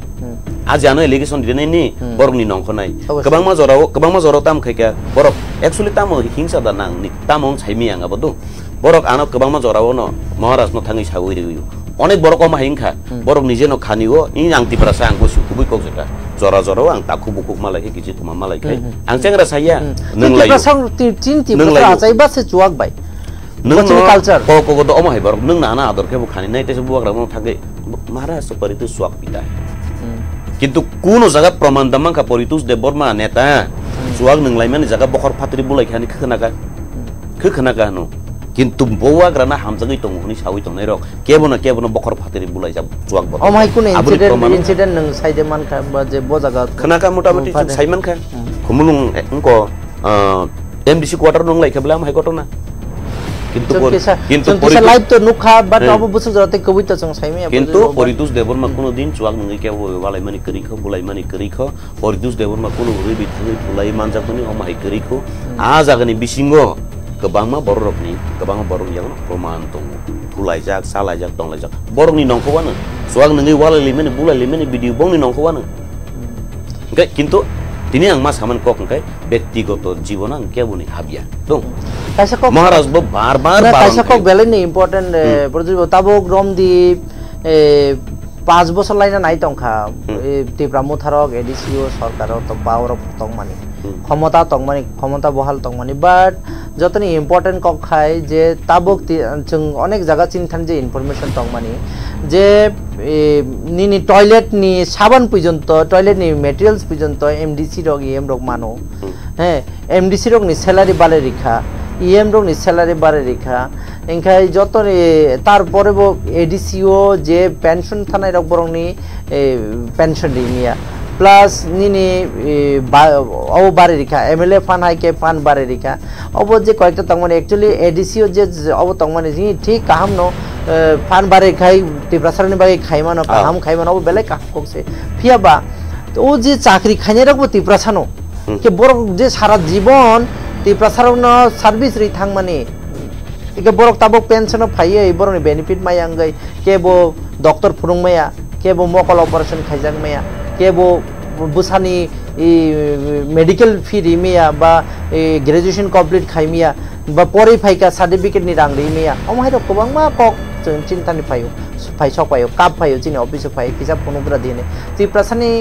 आज आनो एलिगेशन दिनै बरकनि नंखनाय गोबां जराव ताम खायका बरक एक्चुअली ताम हिंसा दा नां नि ताम साइमी आंगाबो दो बरक आनो गोबां जराव न महाराज न थाङै सावै रिउ अनेक बरक मा हिंखा बरक निजे न खानिओ इ आंति प्रासा आंबो सुकुबै कक जटा जरा जराव आं ताखु बुकुक मालाय किजि तुमा मालाय खाय आं सेंग्रा साया नोंलाय प्रसंग चिन्ति प्रसा आचाइबासे चुवाक बाय नों कालचार को तो अमा हैबर नों नाना आदर के खानि नै तेसे बुवाग्रा न थागे महाराज परितु स्वाक पिता किन्तु कुनो जगह प्रमाण दमन का परितुस दे बर्मा नेता सुवाग नंलाय माने जगह बखर फात्रि बुलाय खानि खोनागा नो किन्तु बवाग्राना हामजगै दङ हनि सावै दङ नै रक केबनो बखर फात्रि बुलाय जा सुवाग बर अमाय कुन इन्सिडेंट नों साइदे मानखा बा जे बजागा खोनाका मोटामोटी साइमान खा खुमुलुं अंको एमडीसी क्वार्टर नंलाय केबला माय घटना किन्तु लाइव तो नुखा बट अब बुसु जरते कविता जों साइमे किन्तु परितुस देवरमा कुनो दिन चुवाग नङै के वालाय मानि करिखो बुलाय मानि करिखो परितुस देवरमा कुनो रै बिथाङै बुलाय मानजाखनि अमाय करिखो आ जागनि बिसिंगो गोबांमा बररकनि गोबां बररयाव प्रमाण दङ थुलायजाक सालायजाक दंलायजाक बररनि नंखौवानो चुवाग नङै वालाय मानि बुलाय मानि भिडिअ बंनि नंखौवानो किन्तु दिनै आं मा सामान कखंखाय व्यक्तिगत जीवन आं केबुनि हाबिया दं महाराज बो बार काइसा कक बेलेनि इम्पोर्टेन्ट प्रजुब ताबो ग्रमदीप 5 বছর লাইনা নাই টংখা টিপ্রা মুথারক এডিসিও সরকার তো পাওয়ার অফ টংমানি ক্ষমতা বহাল টংমানি বাট যতনি ইম্পর্টেন্ট কক খায় যে তাবক जों অনেক জায়গা চিনখান যে ইনফরমেশন টংমানি যে নিনি টয়লেট নি সাবান পর্যন্ত টয়লেট নি ম্যাটেরিয়ালস পর্যন্ত এমডিসি রগ ইএম রগ মানো হ্যাঁ এমডিসি রগ নি স্যালারি বালে রেখা ইএম রগ নি স্যালারি বারে রেখা এনখাই যত তারপরে এডিসিও যে পেনশন থানায় রগ বরংনি পেনশন দিমিয়া প্লাস নিনি ও বারে রেখা এমএলএ ফান হাইকে ফান বারে রেখা অব যে কয়েকটা তংমানে অ্যাকচুয়ালি এডিসিও যে অব তংমানে ঠিক কাহাম নো ফান বারে খাই টিপ্রাসারনি বাগে খাইমানো কাহাম খাইমানো অব বেলে কাহ ককছে ফিয়াবা তো ও যে চাকরি খাইনে রাখবো টিপ্রাসানো কে বড় যে সারা জীবন টিপ্রাসারনো সার্ভিস রি থাংমানি इके बरक ताबो पेंशन फाइयो बरनि बेनिफिट मायांगै केबो डॉक्टर फुरुंगमाया केबो मकल ऑपरेशन खाइजांगमाया केबो बुसानि मेडिकल फी रिमिया बा ग्रेजुएशन कंप्लीट खाइमिया बा परै फाइका सर्टिफिकेट नि रां रिमिया अमाइरो गोबां मा कक जों चिन्तानि फाइयो फाइसक फाइयो काप फाइयो जिनि अफिस फाइ किसा फनुग्रा दिने तिप्रासानि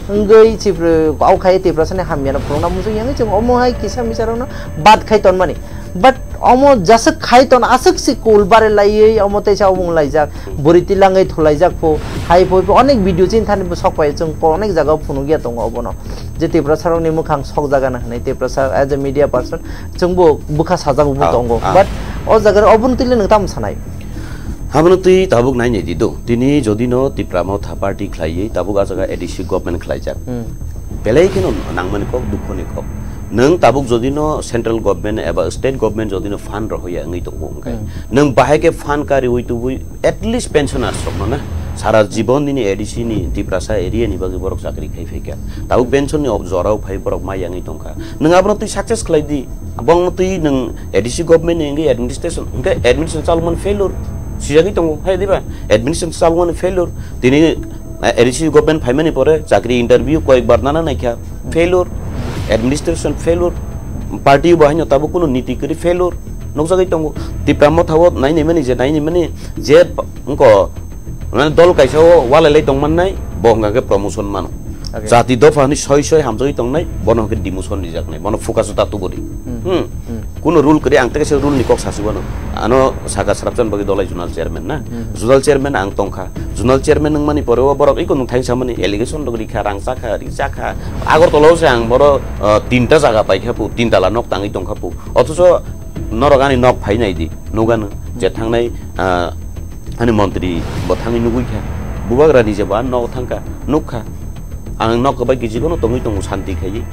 ngei chipre au khai tiprasane hamyana prona musu yangi chung omo hai kisa misarona bad khai ton mani but omo jasak khai ton asuk si kul bare lai omo teisa omung laijak boriti langai thulaijak po hai po onek video chin thani bo sok pai chung onek jaga phunu gya tong obono je tiprasarong ni mukhang sok jaga na hanai tiprasar as a media person chung bo bukha sajak bu tongo but o jaga obun tile nang tam sanai हाबनो तुई Tabuk नाइ नेदि दो तिनी जदिनो तिप्रामो था party खलायै Tabuk आजगा ADC government खलायजाक बेलै केनो नांमानि कक दुखनि कक नों ताबुक जदिनो सेंट्रल गभर्नमेंट एबा स्टेट गभर्नमेंट जदिनो फान्ड रहया ngै दंगो अंगाय नों बाहायके फान्ड कारि होइतु बुइ एटलिस्ट पेंशनार्स रखनो ना सारा जीवन दिनि एडिसि नि तिप्रासा एरिया नि बागै बरक चाकरि खाइ फैका ताबुक पेंशन नि जराव फाइ बरक मायांगै दंखा नों आबनो तुई सक्सेस खलायदि बंग तुई नों एडिसि गभर्नमेंट नि एडमिनिस्ट्रेशन चालमन फेलुर सिजागि दङ हाय दिबा एडमिनिस्ट्रेशन सालवन फेलुर दिनै एडिसि गभर्नमेंट फाइमानि परे चाकरि इंटरव्यू कयक बार नाना नायखा फेलुर एडमिनिस्ट्रेशन फेलुर पार्टी बाहायनो ताबो कुनो नीति करि फेलुर नगजागि दङ तिप्रामो थाव नायनि माने जे अंको माने दल काइसाव वालाय दंमाननाय बंगागे प्रमोशन मानो जाति दफानि सय हामजगि दंनाय बनके डिमोशन दिजाकनाय बन फोकास तातु बरि कुनो रूल करि आं तेसे रूल नि कक सासिबानो आनो सागा सराबजन बगि दलाय जुनाल चेयरमैन ना जुनाल चेयरमैन आं तंखा जुनाल चेयरमैन नों मानि परेव बरक इको नों थाइसा मानि एलिगेशन दगरि खा रां साखा रि जाखा आगर तलाव से आं बर तीनटा जागा पाइखापु तीनटाला नक ताङै दंखापु अथच नरगानि नक फाइनायदि नगानो जे थांनाय आनि मन्त्री बथाङै नुगुइखा बुबाग्रानि जेबा न थांका नुखा आं नकबाय गिजिखौनो तङै तङो शान्ति खायि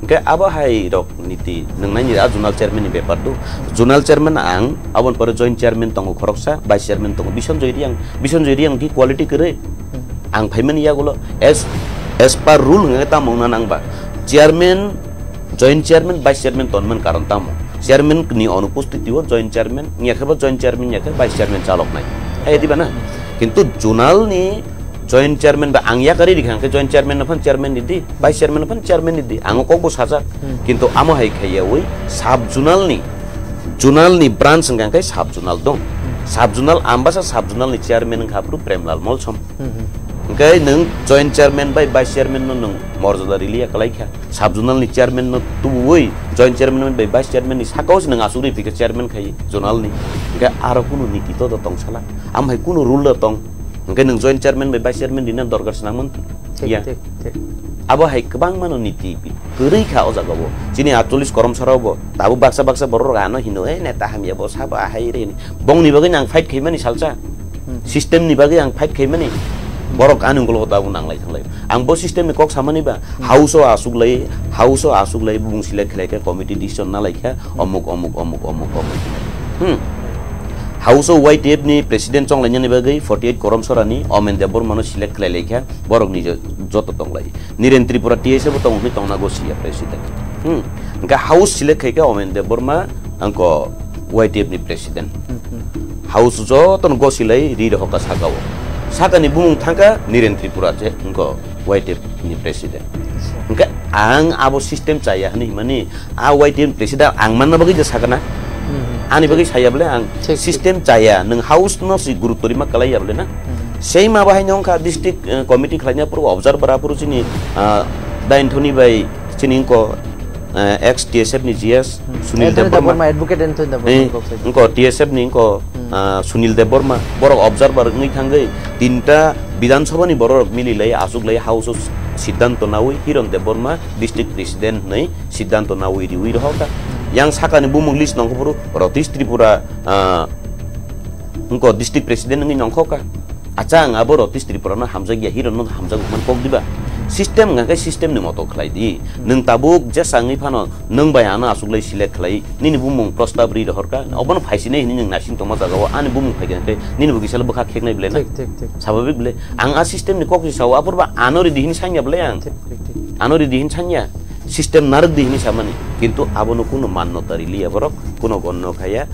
के अब हाय रक नीति नंनायनि जुनाल चेयरमैन नि बेपार दो जुनाल चेयरमैन आं अबन पर जॉइंट चेयरमैन तंगो खरकसा वाइस चेयरमैन तंगो बिसन जयरि आं की क्वालिटी करे आं फाइमन यागुलो एस पर रूल नगे ता मौना नांबा chairman joint chairman vice chairman तनमन कारण तामो चेयरमैन नि अनुपस्थिति हो जॉइंट चेयरमैन याखबा जॉइंट चेयरमैन याखे वाइस चेयरमैन चालक नाय हाय दिबा ना किन्तु जुनाल नि joint chairman ba ang yakari di khangke joint chairman na phan chairman ni di vice chairman na phan chairman ni di ang ko bo saja kintu amo hai khaya oi sub zonal ni branch ngang kai sub zonal dong sub zonal ambasa sub zonal ni chairman khapru Premlal Molsom ngai nung joint chairman by vice chairman no nung morjada rilia kalai kha sub zonal ni chairman no tu oi joint chairman by vice chairman ni sakaus nang asuri fika chairman khai zonal ni ngai aro kuno niti to tong sala am hai kuno rule da tong ngai nung joint chairman by vice chairman dinan dorgar sanamon ya abo hai kebang mano niti pi keri kha o jaga bo chini 48 korom sarabo tabu baksa boror gano hino neta ham ya bo sabo hai re ni bong ni bagi nang fight khimani salcha system ni bagi ang fight khimani borok anung golo tabu nang lai thanglai ang bo system ni kok samani ba house o asuk lai bung select khlai ka committee decision na lai kha omuk House of White Tape ni President Chong Lanya ni bagai 48 korom sorani Omen Debor mano select khlai lekha borok ni joto tong lai Niren Tripura TS bo tong ni tong na go sia president nga house select khai ka Omen Debor ma angko White Tape ni president house jo ton go silai ri ro ka sakao saka ni bumung thangka Niren Tripura je angko White Tape ni president nga ang abo system chaya ni mani a White Tape president ang man na bagi je sakana ani bagi saya bele ang system caya neng house no si guru terima kalai ya bele na sei ma bahai nyong ka district committee khalanya puru observer puru sini dain thoni bai sini ko ex TSF ni GS Sunil Deborma advocate ento Deborma ko TSF ni ko Sunil Deborma borok observer ngi thangai tinta Bidhan Sabha ni borok mili lai asuk lai house Siddhanto Nawi Hiron Deborma district president nai Siddhanto Nawi riwi roka yang sakani bumung list nong puru rotis Tripura ngko district president ngi nongko ka acang abo rotis Tripura na hamza gya hiron no hamza man pok diba system ngai system ni moto khlai di nung tabuk je sangi phano nung bayana asuklai select khlai nini bumung prostab ri rohorka obon phaisi nei nini nasin toma jagawa ani bumung phaigen te nini bugi sel bokha khek nei ble na sababik ble ang a system ni kok sawa apurba anori dihin sanya ble ang anori dihin sanya system narak dihini samani kintu abono kuno manno tarili aborok kuno gonno khaya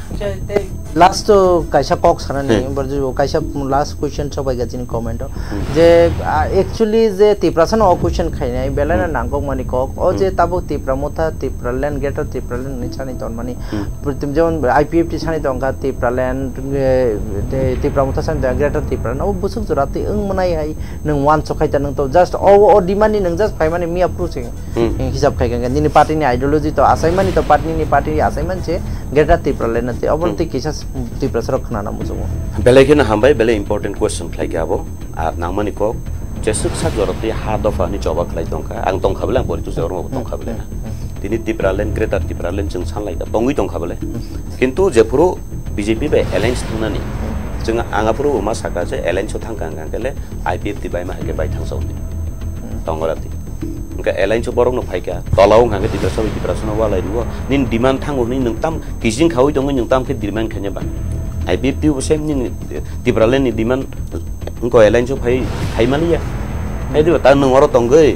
last kaisa kok sanani barju kaisa last question sabai gajini comment je actually je tiprasan o question khainai belana nangok mani kok o je tabo tipramotha tipraland geta tipraland ni chani ton mani pritim jon IPFT chani tonga tipraland tipramotha san geta tipraland o busuk jorati ung manai hai nang wan chokai ta nang to just o demand ni nang just phai mani mi approaching hisab khai gan ni party ni ideology to assignment to party ni assignment che geta tipraland te obonti kisa tiprasar khana na mujo bele kena hambai bele important question khlai ga bo nangmani ko jesuk sak joroti ha dofa ni joba khlai tongka ang tong khabla bori tu jormo tong khabla na tini tipralen greater tipralen jeng sanlai da tongui tong khabla kintu jepuro BJP be alliance thunani jeng angapuro ma saka je alliance thangka ngangkele IPF ti bai ma ke bai thangso ni tongorati ngka alliance borok no phaika tolaw ngangke tiprasana walai ruwa nin demand thango ni nungtam kijing khawi dong nungtam ke demand khanya ba IPF ti usem ni tipralen ni demand ngko alliance phai mani ya edi ta nungoro tongai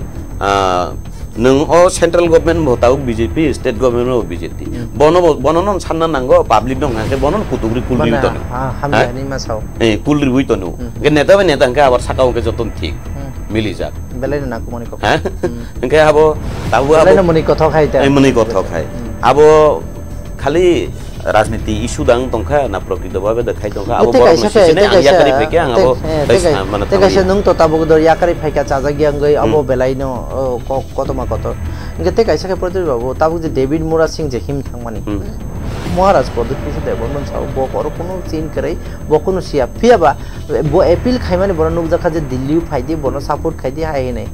nung o central government mo tau BJP state government mo BJP bononon sanna nango public dong ngangke bonon kutugri kulri to hamya ni masau kulri hui to nu ge neta ngka abar sakau ke joton thik mili jak belai na kumani ko engke abo tabu abo belai na muni ko thok hai ta muni ko thok hai abo khali rajniti issue dang tongkha na prokrito bhabe dekhai tongkha abo bor sine angya kari pheke ang abo mana te kaise nung to tabu dor yakari pheka chaja gyang gai abo belai no kotoma koto engke te kaise ke prodir babu tabu je David Mura Singh je him thangmani महाराज पदक पिसे देबन साउ बो पर कोनो chain करे बो कोनो सिया फियाबा बो एपिल खाइमाने बन नुक जखा जे दिल्ली फाइदि बन सपोर्ट खाइदि हाय नै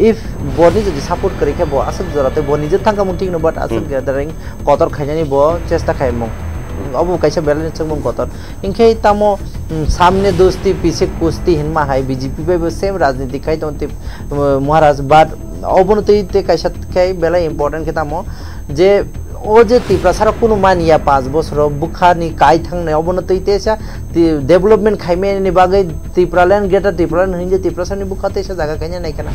इफ बनि जदि सपोर्ट करे के बो असक जराते बो निजे थांगा मुटिंग no but Asak gathering Qatar खाइनानि बो चेष्टा खाइमो अब कैसे बैलेंस चंगम कतर इनके तामो सामने दोस्ती पीछे कुश्ती हिनमा हाय बीजेपी पे सेम राजनीति खाइ तंते महाराज बाट अबनते ते कैसे खाइ बेला इंपोर्टेंट के तामो जे ओ जे तिप्रसार कुनु मानिया 5 बছর बुखानी काई थांने अबनते तेसा डेभलपमेंट खाइमे नि बागै तिप्रालन गेटा तिप्रालन हिंजे तिप्रसारनि बुखाते से जागा खाइना नै kana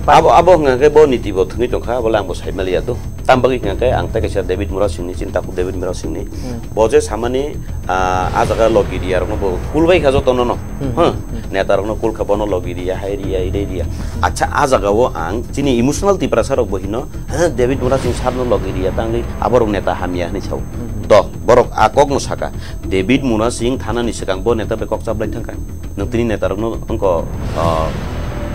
abo ngake bo niti bo thungi tongkha bola angbo saimali ado tambagi ngake angta kaisa David Mura Singh ni cinta ku David Mura Singh ni boje samani ajaga logiri ar bo kulbai khajo tono no ha netar no kul khabono logiri ya hairia ideiria acha ajaga wo ang chini emotional tiprasar bohino David Mura Singh sarno logiri ya tangi abor neta hamia ni chau to borok akok no saka David Mura Singh thana ni sekang bo neta bekok chablai thangka nutini netar no angko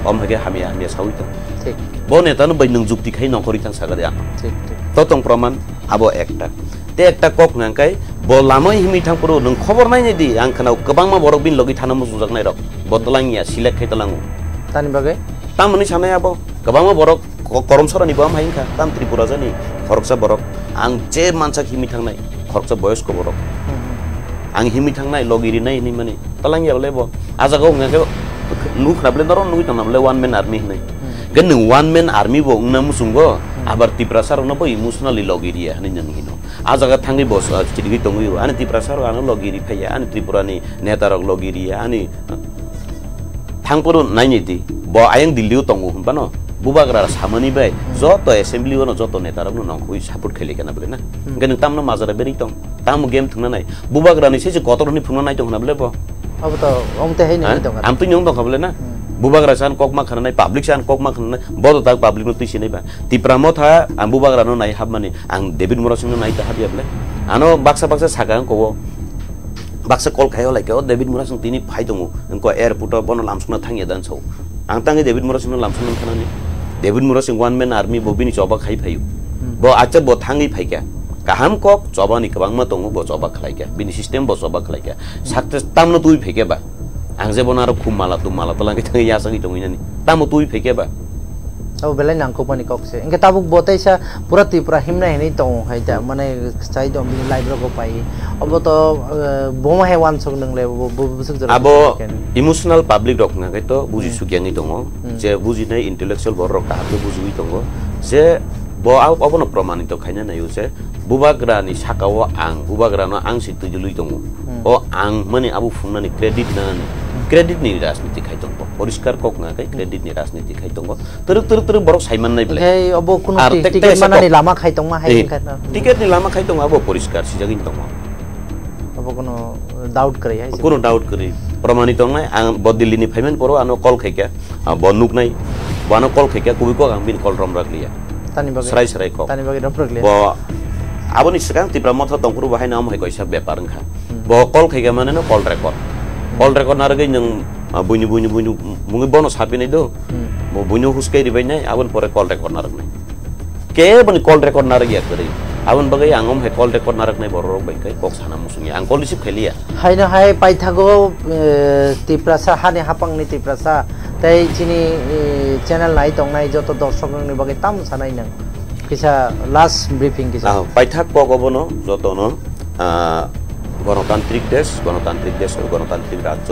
om hage hamia sawi to ঠিক bo neta no bai nung jukti khai nokori thang saga dia ঠিক ঠিক totong proman abo ekta te ekta kok nangkai bo lamai himi thang puro nung khobor nai ni di ang khanau kabang ma borok bin logi thana mu sujak nai rok botolang ya silek khai talangu tani bagai tamani sanai abo kabang ma borok korom sora ni bam hain kha tam tripura jani khoroksa borok ang je mansa himi thang nai khoroksa boyos ko borok ang himi thang nai logiri nai ni mani talang ya lebo aja go ngake nu khnable doron nu tanable one man army nai gan one man army bo ngna musungo abar tiprasar no bo emotionally logiri ya ni nang hino ajaga thangi bos chidigi tongu ani tiprasar ano logiri phaya ani tripurani netarok logiri ya ani thangpuru naini di bo ayang dilliu tongu bano bubagra samani bai joto assembly ono joto netarok no nangkhui support kheli kana bole na gan tamno mazara beri tong tam game thungna nai bubagra ni se gotorni phungna nai tong na bole bo अब तो ओमते है नहीं तो am tu nyong dong khabole na bubagra san kok ma khana nai public san kok ma khana nai bodo tak public no tisi nai ba tipramo tha am bubagra no nai habmani ang David Mura Singh no nai ta habia bole ano baksa saga ko baksa kol khayo lai ko David Mura Singh tini phai dongu ko airport bono lamsuna thangya dan chau ang tangi David Mura Singh no lamsuna khana ni David Mura Singh one man army bobini choba khai phayu bo acha bo thangi phai kya kaham kok coba ni kabang ma tongu bo coba khlai kya bini system bo coba khlai kya sakte tamno tui pheke ba angje bonar khum mala talang ke ya sangi tongi ni tamu tui pheke ba अब बेले नांको पनि कक से इनके Tabuk बोतैसा पूरा त्रिपुरा हिमना हेनै त हैता माने साइ दम बिनि लाइब्रो को पाइ अब त बोमा हे वान सक नंगले बुसुक जरा अब इमोशनल पब्लिक रक ना तो बुजि सुक्यांगि दङ जे बुजिनै इंटेलेक्चुअल बर रक हाबे बुजुइ दङ जे bo abo no प्रमाणित खाइना नायो जे बुबाग्रानि साकाव आं बुबाग्रानो आं सितु जुलुइ दङ o ang mani abu fumnani credit ni राजनीति खाइ दङ परिष्कार कक ना kai credit ni राजनीति खाइ दङ तर borok saiman nai bele hey abo kuno ticket manani lama khai dङ ma hain kana ticket ni lama khai dङ abo परिष्कार sijagin dङ abo kuno doubt kari hai kuno doubt kari प्रमाणित nai ang bodilli ni payment poro ano call khaikya bonuk nai bano call khaikya kubi ko ang bin call rom rakliya tani bagai serai ko tani bagai rom rakliya bo aboni sekang tipra motho tongkuru bahai nam hai koisa bepar ngha bo call khaikya mane no call record nargai nang bunyi mungi bono sapi nai do mo bunyi huskai ribai nai abon pore call record narak nai ke bani call record narak ya kari abon bagai angom hai call record narak nai borok bai kai kok sana musungi ang call receive khelia haina hai paithago tiprasa hani hapang ni tiprasa tai chini channel nai tong nai joto dorshok ni bagai tam sanai nang kisa last briefing kisa paithak ko gobono joto no গণতান্ত্রিক দেশ গণতান্ত্রিক রাজ্য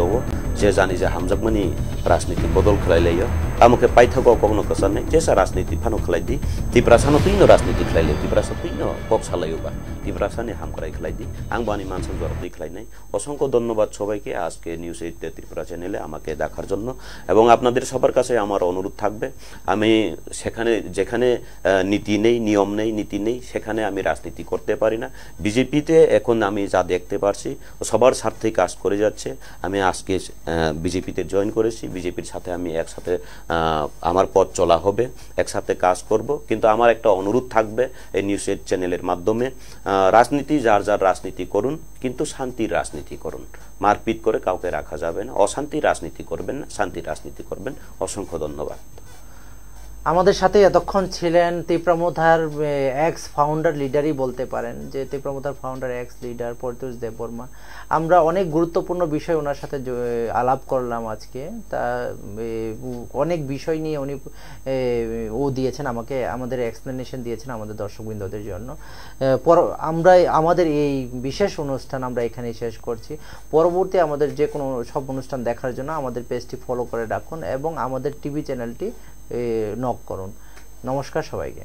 যে জানি যে হামজাকমানি রাজনীতি বদল খেলাইলাইयो তামকে পাইথাগো কখনো কসানে যেসা রাজনীতি ফানো খেলাইদি তিপ্রাসানো তুইনো রাজনীতি খেলাইলে তিপ্রাসা তুইনো কক সালাইওবা তিপ্রাসানি হামকরাই খেলাইদি আং বানি মানসন জরদি খেলাইনাই অসংখ্য ধন্যবাদ সবাইকে আজকে নিউজ 8 ত্রিপুরা চ্যানেলে আমাকে দেখার জন্য এবং আপনাদের সবার কাছে আমার অনুরোধ থাকবে আমি সেখানে যেখানে নীতি নেই নিয়ম নেই নীতি নেই সেখানে আমি রাজনীতি করতে পারি না বিজেপিতে এখন আমি যা দেখতে পারছি সবার স্বার্থে কাজ করে যাচ্ছে আমি আজকে বিজেপিতে জয়েন করেছি বিজেপির সাথে আমি একসাথে আমার পথ চলা হবে একসাথে কাজ করব কিন্তু আমার একটা অনুরোধ থাকবে এই নিউজ 8 চ্যানেলের মাধ্যমে রাজনীতি যার রাজনীতি করুন কিন্তু শান্তির রাজনীতি করুন মারপিট করে কাউকে রাখা যাবে না অশান্তির রাজনীতি করবেন না শান্তির রাজনীতি করবেন অসংখ্য ধন্যবাদ আমাদের সাথে এতক্ষণ ছিলেন ত্রিপ্রামোধার এক্স ফাউন্ডার লিডারই বলতে পারেন যে ত্রিপ্রামোধার founder ex leader Paritosh Debbarma আমরা অনেক গুরুত্বপূর্ণ বিষয় ওনার সাথে আলাপ করলাম আজকে তা অনেক বিষয় নিয়ে উনি ও দিয়েছেন আমাকে আমাদের এক্সপ্লেনেশন দিয়েছেন আমাদের দর্শকবৃন্দদের জন্য আমরা আমাদের এই বিশেষ অনুষ্ঠান আমরা এখানেই শেষ করছি পরবর্তী আমাদের যে কোনো সব অনুষ্ঠান দেখার জন্য আমাদের পেজটি ফলো করে রাখুন এবং আমাদের টিভি চ্যানেলটি নক করুন নমস্কার সবাইকে